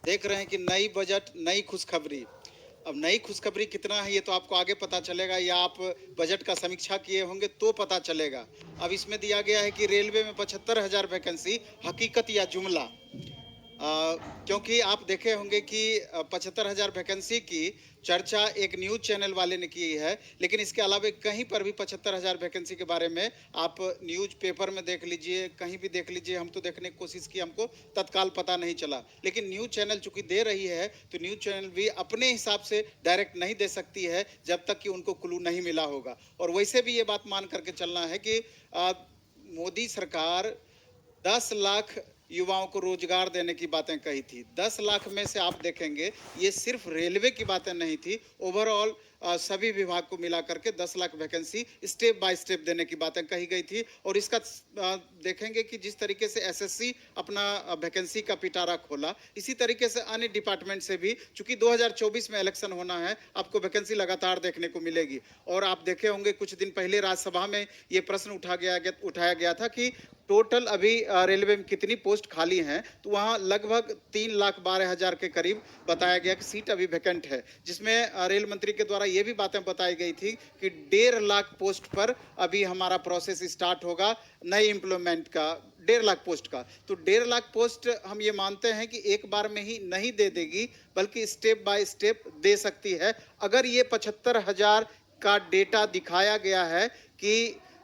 देख रहे हैं कि नई बजट नई खुशखबरी। अब नई खुशखबरी कितना है ये तो आपको आगे पता चलेगा, या आप बजट का समीक्षा किए होंगे तो पता चलेगा। अब इसमें दिया गया है कि रेलवे में 75,000 वैकेंसी, हकीकत या जुमला। क्योंकि आप देखे होंगे कि 75,000 वैकेंसी की चर्चा एक न्यूज चैनल वाले ने की है, लेकिन इसके अलावा कहीं पर भी 75,000 वैकेंसी के बारे में आप न्यूज पेपर में देख लीजिए, कहीं भी देख लीजिए। हम तो देखने की कोशिश की, हमको तत्काल पता नहीं चला। लेकिन न्यूज चैनल चूंकि दे रही है तो न्यूज चैनल भी अपने हिसाब से डायरेक्ट नहीं दे सकती है जब तक कि उनको क्लू नहीं मिला होगा। और वैसे भी ये बात मान करके चलना है कि मोदी सरकार 10 लाख युवाओं को रोजगार देने की बातें कही थी। 10 लाख में से आप देखेंगे ये सिर्फ रेलवे की बातें नहीं थी, ओवरऑल सभी विभाग को मिला करके 10 lakh vacancy step by step देने की बातें कही गई थी। और इसका देखेंगे कि जिस तरीके से एसएससी अपना वैकेंसी का पिटारा खोला, इसी तरीके से अन्य डिपार्टमेंट से भी, चूंकि 2024 में इलेक्शन होना है, आपको वैकेंसी लगातार देखने को मिलेगी। और आप देखे होंगे कुछ दिन पहले राज्यसभा में ये प्रश्न उठाया गया था कि टोटल अभी रेलवे में कितनी पोस्ट खाली हैं, तो वहाँ लगभग 3,12,000 के करीब बताया गया कि सीट अभी वैकेंट है, जिसमें रेल मंत्री के द्वारा ये भी बातें बताई गई थी कि 1.5 लाख पोस्ट पर अभी हमारा प्रोसेस स्टार्ट होगा नई एम्प्लॉयमेंट का, 1.5 लाख पोस्ट का। तो 1.5 लाख पोस्ट हम ये मानते हैं कि एक बार में ही नहीं दे देगी, बल्कि स्टेप बाय स्टेप दे सकती है। अगर ये 75,000 का डेटा दिखाया गया है कि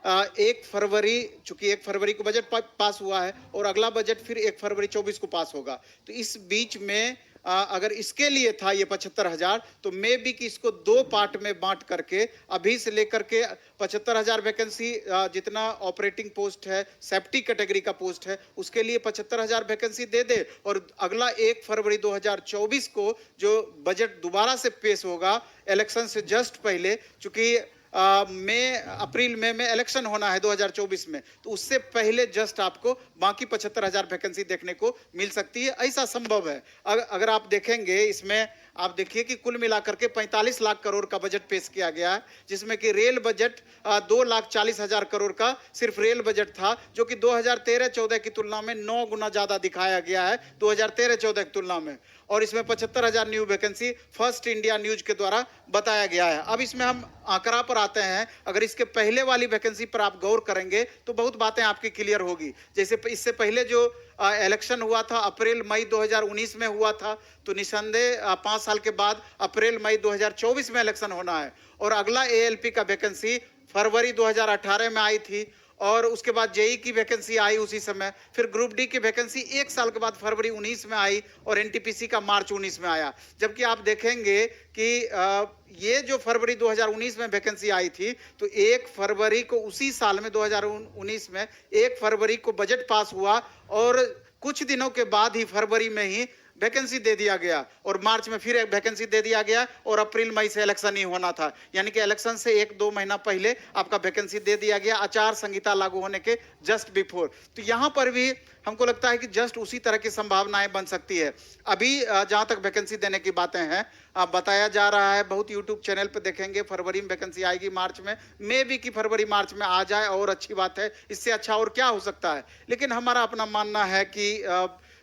1 फरवरी, चूंकि 1 फरवरी को बजट पास हुआ है और अगला बजट फिर 1 फरवरी 24 को पास होगा, तो इस बीच में अगर इसके लिए था ये 75,000, तो मे बी कि इसको 2 पार्ट में बांट करके अभी से लेकर के 75,000 वैकेंसी, जितना ऑपरेटिंग पोस्ट है, सेफ्टी कैटेगरी का पोस्ट है, उसके लिए 75,000 वैकेंसी दे दे। और अगला 1 फरवरी 2024 को जो बजट दोबारा से पेश होगा इलेक्शन से जस्ट पहले, चूंकि अप्रैल मई में इलेक्शन होना है 2024 में, तो उससे पहले जस्ट आपको बाकी 75,000 वैकेंसी देखने को मिल सकती है। ऐसा संभव है। अगर आप देखेंगे इसमें, आप देखिए कि कुल मिलाकर के 45 लाख करोड़ का बजट पेश किया गया है, जिसमें कि रेल बजट 2,40,000 करोड़ का सिर्फ रेल बजट था, जो कि 2013-14 की तुलना में 9 गुना ज्यादा दिखाया गया है 2013-14 की तुलना में। और इसमें 75,000 new vacancy first India news के द्वारा बताया गया है। अब इसमें हम आंकड़ा पर आते हैं। अगर इसके पहले वाली वैकेंसी पर आप गौर करेंगे तो बहुत बातें आपकी क्लियर होगी। जैसे इससे पहले जो इलेक्शन हुआ था अप्रैल मई 2019 में हुआ था, तो निसंदेह 5 साल के बाद अप्रैल मई 2024 में इलेक्शन होना है। और अगला एएलपी का वैकेंसी फरवरी 2018 में आई थी, और उसके बाद जेई की वैकेंसी आई उसी समय। फिर ग्रुप डी की वैकेंसी 1 साल के बाद फरवरी 19 में आई, और एनटीपीसी का मार्च 19 में आया। जबकि आप देखेंगे कि ये जो फरवरी 2019 में वैकेंसी आई थी, तो 1 फरवरी को, उसी साल में 2019 में 1 फरवरी को बजट पास हुआ, और कुछ दिनों के बाद ही फरवरी में ही वैकेंसी दे दिया गया, और मार्च में फिर एक वैकेंसी दे दिया गया, और अप्रैल मई से इलेक्शन ही होना था। यानी कि इलेक्शन से 1-2 महीना पहले आपका वैकेंसी दे दिया गया, आचार संहिता लागू होने के जस्ट बिफोर। तो यहां पर भी हमको लगता है कि जस्ट उसी तरह की संभावनाएं बन सकती है। अभी जहां तक वैकेंसी देने की बातें हैं, बताया जा रहा है, बहुत यूट्यूब चैनल पे देखेंगे फरवरी में वैकेंसी आएगी, मार्च में, मे बी कि फरवरी मार्च में आ जाए और अच्छी बात है, इससे अच्छा और क्या हो सकता है। लेकिन हमारा अपना मानना है कि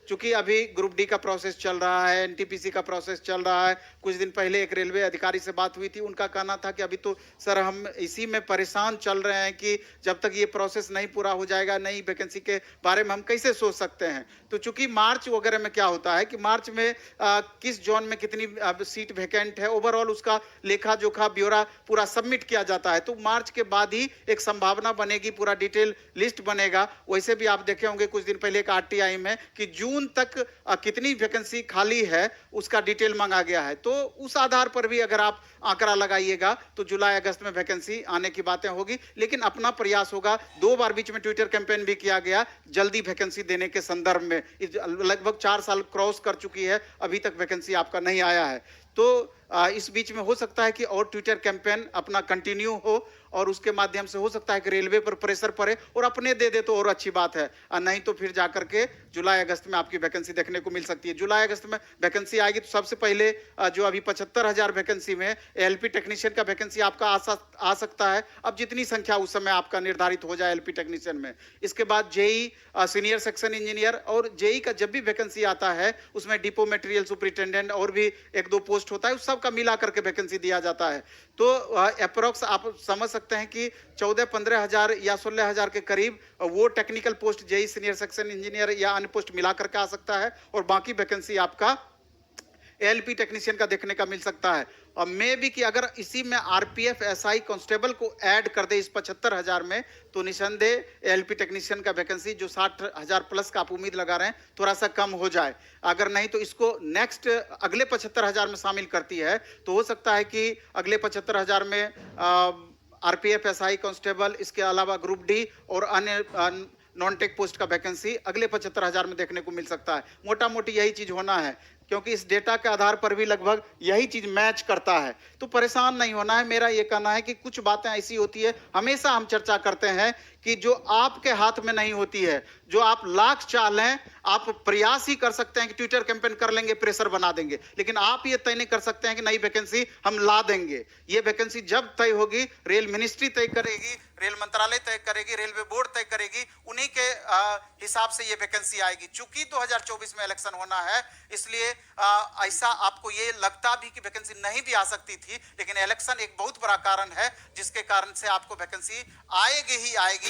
चूंकि अभी ग्रुप डी का प्रोसेस चल रहा है, एनटीपीसी का प्रोसेस चल रहा है। कुछ दिन पहले एक रेलवे अधिकारी से बात हुई थी, उनका कहना था कि अभी तो सर हम इसी में परेशान चल रहे हैं कि जब तक ये प्रोसेस नहीं पूरा हो जाएगा, नई वैकेंसी के बारे में हम कैसे सोच सकते हैं। तो चूंकि मार्च वगैरह में क्या होता है कि मार्च में किस जोन में कितनी सीट वैकेंट है, ओवरऑल उसका लेखा जोखा ब्यौरा पूरा सबमिट किया जाता है, तो मार्च के बाद ही एक संभावना बनेगी, पूरा डिटेल लिस्ट बनेगा। वैसे भी आप देखे होंगे कुछ दिन पहले एक आरटीआई में कि जून तक कितनी वैकेंसी खाली है उसका डिटेल मांगा गया है। तो उस आधार पर भी अगर आप आंकड़ा लगाइएगा तो जुलाई अगस्त में वैकेंसी आने की बातें होगी। लेकिन अपना प्रयास होगा, 2 बार बीच में ट्विटर कैंपेन भी किया गया जल्दी वैकेंसी देने के संदर्भ में। लगभग 4 साल क्रॉस कर चुकी है, अभी तक वैकेंसी आपका नहीं आया है। तो इस बीच में हो सकता है कि और ट्विटर कैंपेन अपना कंटिन्यू हो, और उसके माध्यम से हो सकता है कि रेलवे पर प्रेशर पड़े और अपने दे दे तो और अच्छी बात है, और नहीं तो फिर जाकर के जुलाई अगस्त में आपकी वैकेंसी देखने को मिल सकती है। जुलाई अगस्त में वैकेंसी आएगी तो सबसे पहले जो अभी 75,000 वैकेंसी में एलपी टेक्नीशियन का वैकेंसी आपका आ सकता है। अब जितनी संख्या उस समय आपका निर्धारित हो जाए एलपी टेक्नीशियन में। इसके बाद जेई सीनियर सेक्शन इंजीनियर, और जेई का जब भी वैकेंसी आता है उसमें डिपो मटेरियल सुपरिटेंडेंट और भी एक दो पोस्ट होता है, उस सब का मिला करके वैकेंसी दिया जाता है। तो अप्रोक्स आप समझ सकते हैं कि 14-15 हजार या 16 हजार के करीब वो technical post JE senior section engineer या अन्य पोस्ट मिला करके आ सकता है, और बाकी वैकेंसी आपका एलपी टेक्नीशियन का देखने का मिल सकता है। और मे भी कि अगर इसी में आरपीएफ एसआई कांस्टेबल को ऐड कर दे इस 75,000 में, तो निसंदेह एलपी टेक्नीशियन का वैकेंसी जो 60,000 प्लस का आप उम्मीद लगा रहे हैं थोड़ा सा कम हो जाए। अगर नहीं तो इसको नेक्स्ट अगले 75,000 में शामिल करती है तो हो सकता है कि अगले 75,000 में आरपीएफ एसआई कांस्टेबल, इसके अलावा ग्रुप डी और अन्य नॉन टेक पोस्ट का वैकेंसी अगले 75,000 में देखने को मिल सकता है। मोटा मोटी यही चीज होना है, क्योंकि इस डेटा के आधार पर भी लगभग यही चीज मैच करता है। तो परेशान नहीं होना है। मेरा ये कहना है कि कुछ बातें ऐसी होती है, हमेशा हम चर्चा करते हैं कि जो आपके हाथ में नहीं होती है, जो आप लाख चाह लें, आप प्रयास ही कर सकते हैं कि ट्विटर कैंपेन कर लेंगे, प्रेशर बना देंगे, लेकिन आप ये तय नहीं कर सकते हैं कि नई वैकेंसी हम ला देंगे। ये वैकेंसी जब तय होगी, रेल मिनिस्ट्री तय करेगी, रेल मंत्रालय तय करेगी, रेलवे बोर्ड तय करेगी, उन्हीं के हिसाब से ये वैकेंसी आएगी। चूंकि 2024 में इलेक्शन होना है, इसलिए ऐसा आपको ये लगता भी कि वैकेंसी नहीं भी आ सकती थी, लेकिन इलेक्शन एक बहुत बड़ा कारण है जिसके कारण से आपको वैकेंसी आएगी ही आएगी।